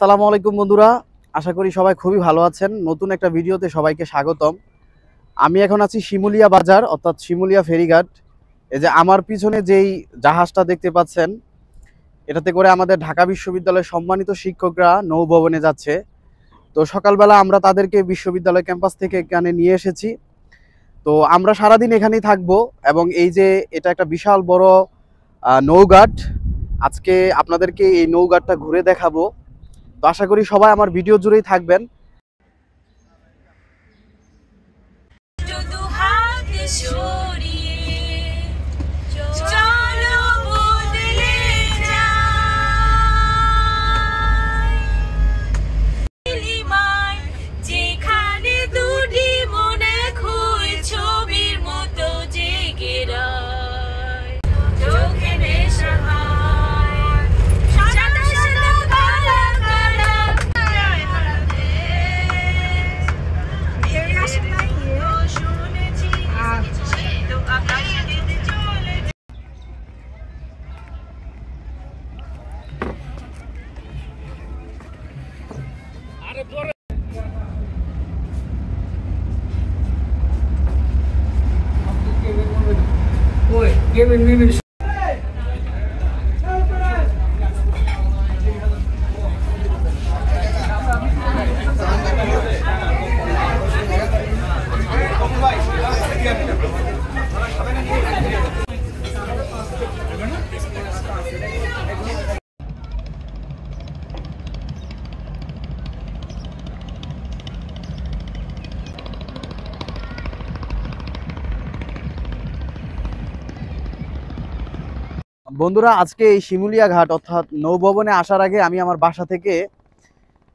আসসালামু আলাইকুম বন্ধুরা, আশা করি সবাই খুবই ভালো আছেন। নতুন একটা ভিডিওতে সবাইকে স্বাগতম। আমি এখন আছি শিমুলিয়া বাজার অর্থাৎ শিমুলিয়া ফেরিঘাট। এই যে আমার পিছনে যেই জাহাজটা দেখতে পাচ্ছেন, এটাতে করে আমাদের ঢাকা বিশ্ববিদ্যালয়ের সম্মানিত শিক্ষকরা নৌভবনে যাচ্ছে। তো সকালবেলা আমরা তাদেরকে বিশ্ববিদ্যালয় ক্যাম্পাস থেকে এখানে নিয়ে এসেছি। তো আমরা সারাদিন এখানেই থাকবো এবং এই যে এটা একটা বিশাল বড় নৌঘাট, আজকে আপনাদেরকে এই নৌঘাটটা ঘুরে দেখাবো। তো আশা করি সবাই আমার ভিডিও জুড়েই থাকবেন। বন্ধুরা, আজকে এই শিমুলিয়া ঘাট অর্থাৎ নৌভবনে আসার আগে আমি আমার বাসা থেকে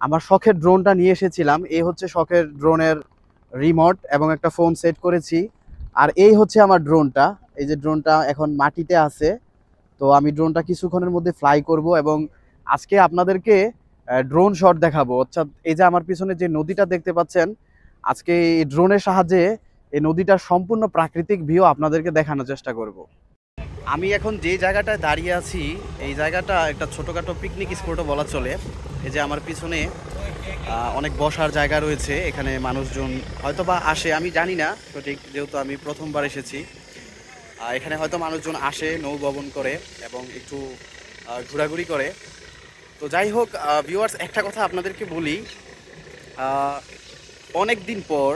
আমার শখের ড্রোনটা নিয়ে এসেছিলাম। এই হচ্ছে শখের ড্রোনের রিমোট এবং একটা ফোন সেট করেছি। আর এই হচ্ছে আমার ড্রোনটা। এই যে ড্রোনটা এখন মাটিতে আছে। তো আমি ড্রোনটা কিছুক্ষণের মধ্যে ফ্লাই করব এবং আজকে আপনাদেরকে ড্রোন শট দেখাবো। অর্থাৎ এই যে আমার পিছনে যে নদীটা দেখতে পাচ্ছেন, আজকে এই ড্রোনের সাহায্যে এই নদীটার সম্পূর্ণ প্রাকৃতিক ভিউ আপনাদেরকে দেখানোর চেষ্টা করব। আমি এখন যে জায়গাটায় দাঁড়িয়ে আছি, এই জায়গাটা একটা ছোটোখাটো পিকনিক স্পটও বলা চলে। এই যে আমার পিছনে অনেক বসার জায়গা রয়েছে, এখানে মানুষজন হয়তো বা আসে, আমি জানি না সঠিক, যেহেতু আমি প্রথমবার এসেছি। এখানে হয়তো মানুষজন আসে, নৌভবন করে এবং একটু ঘোরাঘুরি করে। তো যাই হোক ভিউয়ার্স, একটা কথা আপনাদেরকে বলি, অনেক দিন পর,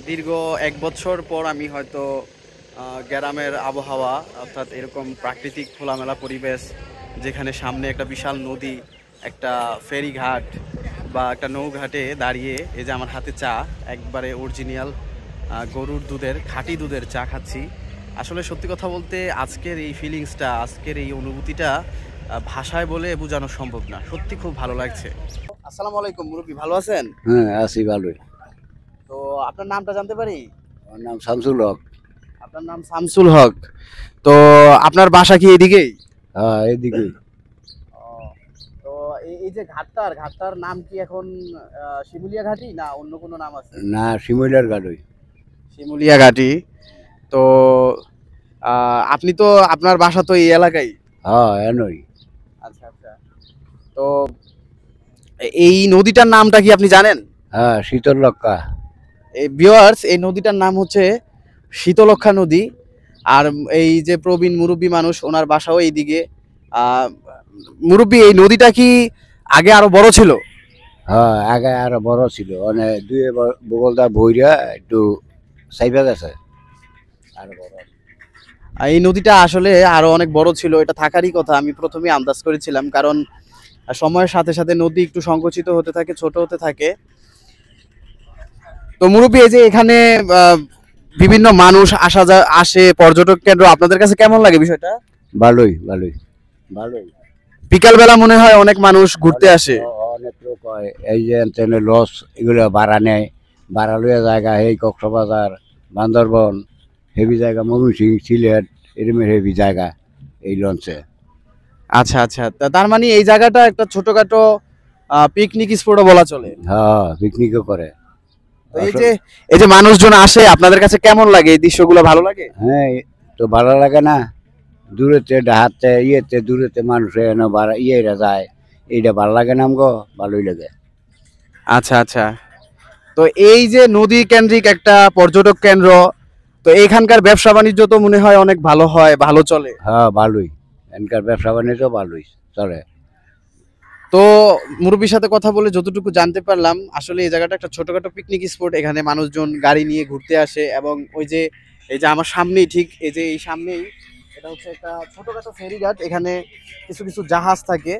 দীর্ঘ 1 বছর পর আমি হয়তো গ্রামের আবহাওয়া অর্থাৎ এরকম প্রাকৃতিক খোলামেলা পরিবেশ, যেখানে সামনে একটা বিশাল নদী, একটা ফেরিঘাট বা একটা নৌঘাটে দাঁড়িয়ে এই যে আমার হাতে চা, একবারে অরিজিনাল গরুর দুধের খাঁটি দুধের চা খাচ্ছি। আসলে সত্যি কথা বলতে আজকের এই ফিলিংসটা, আজকের এই অনুভূতিটা ভাষায় বলে বোঝানো সম্ভব না। সত্যি খুব ভালো লাগছে। আসসালামু আলাইকুম মুরব্বী, ভালো আছেন? হ্যাঁ, আছি ভালোই। তো আপনার নামটা জানতে পারি? আমার নাম শামসুল হক। আপনার নাম শামসুল হক। তো আপনার বাসা কি এদিকেই? হ্যাঁ, এদিকে। তো এই যে ঘাটটার নাম কি এখন শিমুলিয়া ঘাটি না অন্য কোনো নাম আছে? না, শিমুলিয়ার গাড়ি। শিমুলিয়া ঘাটি। তো আপনি তো, আপনার বাসা তো এই এলাকায়? হ্যাঁ, এনই। আচ্ছা আচ্ছা। তো এই নদীটার নামটা কি আপনি জানেন? হ্যাঁ, শীতলক্ষা। এই ভিউয়ার্স, এই নদীটার নাম হচ্ছে শীতলক্ষা নদী। আর এই যে প্রবীণ মুরব্বী মানুষ, ওনার বাসাও এইদিকে। মুরব্বী, এই নদীটা কি আগে আরো বড় ছিল? হ্যাঁ, আগে আরো বড় ছিল, মানে দুই বগলদা বইরা একটু সাইবা গেছে, আরো বড়। এই নদীটা আসলে আরো অনেক বড় ছিল, এটা থাকারই কথা। আমি প্রথমে আন্দাজ করেছিলাম, কারণ সময়ের সাথে সাথে নদী একটু সংকুচিত হতে থাকে, ছোট হতে থাকে। তো মুরব্বী, এই যে এখানে বিভিন্ন মানুষ আসে, পর্যটক কেন্দ্র, আপনাদের কাছে কেমন লাগে বিষয়টা? ভালোই ভালোই ভালোই। বিকাল বেলা মনে হয় অনেক মানুষ ঘুরতে আসে। অনেক লোক হয়, এই যে ট্রেনের লস এগুলো ভাড়া নেয়, ভাড়া লইয়া জায়গা, এই কক্সবাজার, বান্দরবন, হেভি জায়গা, ময়মনসিংহ, সিলেট, এরকম হেভি জায়গা এই লঞ্চে। আচ্ছা আচ্ছা, তার মানে এই জায়গাটা একটা ছোটখাটো পিকনিক স্পটও বলা চলে। হ্যাঁ, পিকনিকও করে। এই যে মানুষজন আসে, আপনাদের কাছে কেমন লাগে? এই দৃশ্যগুলো ভালো লাগে? হ্যাঁ, তো ভালো লাগে না? দূরেতে ডাহাতে ইয়েতে দূরেতে মানুষ ইয়েরা যায়, এইটা ভালো লাগে না আমগো, ভালোই লাগে। আচ্ছা আচ্ছা। তো এই যে নদী কেন্দ্রিক একটা পর্যটক কেন্দ্র, তো এইখানকার ব্যবসা বাণিজ্য তো মনে হয় অনেক ভালো হয়, ভালো চলে। হ্যাঁ ভালোই, এনকার ব্যবসা বাণিজ্য ভালোই চলে। তো মুরব্বীর সাথে কথা বলে যতটুকু জানতে পারলাম, আসলে এই জায়গাটা একটা ছোটখাটো পিকনিক স্পট। এখানে মানুষজন গাড়ি নিয়ে ঘুরতে আসে, এবং ওই যে এই যে আমার সামনেই, ঠিক এই যে এই সামনেই, এটা হচ্ছে একটা ছোটখাটো ফেরিঘাট। এখানে কিছু কিছু জাহাজ থাকে,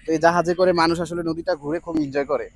তো এই জাহাজে করে মানুষ আসলে নদীটা ঘুরে খুব এনজয় করে।